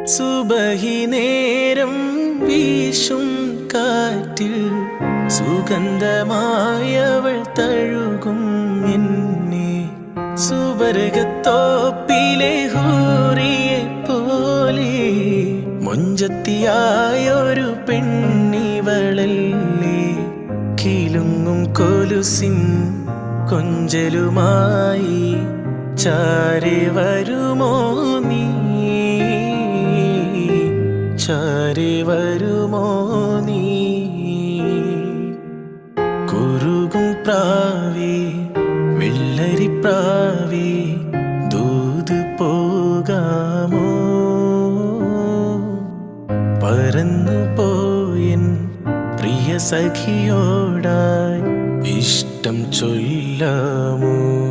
സുബഹി നേരം വീശും കാറ്റിൽ സുഗന്ധമായവൾ തഴുകും എന്നെ. സുവർഗത്തോപ്പിലെ ഹൂറിയെ പോലെ മൊഞ്ചത്തിയായൊരു പെണ്ണിവളല്ലേ. കിലുങ്ങും കൊലുസിൻ കൊഞ്ചലുമായി ചാരെ വരുമോ നീ, ചാരെ വരുമോ നീ. കുറുകും പ്രാവേ വെള്ളരിപ്രാവേ ദൂത് പോകാമോ. പറന്നു പോയൻ പ്രിയ സഖിയോടായി ഇഷ്ടം ചൊല്ലാമോ.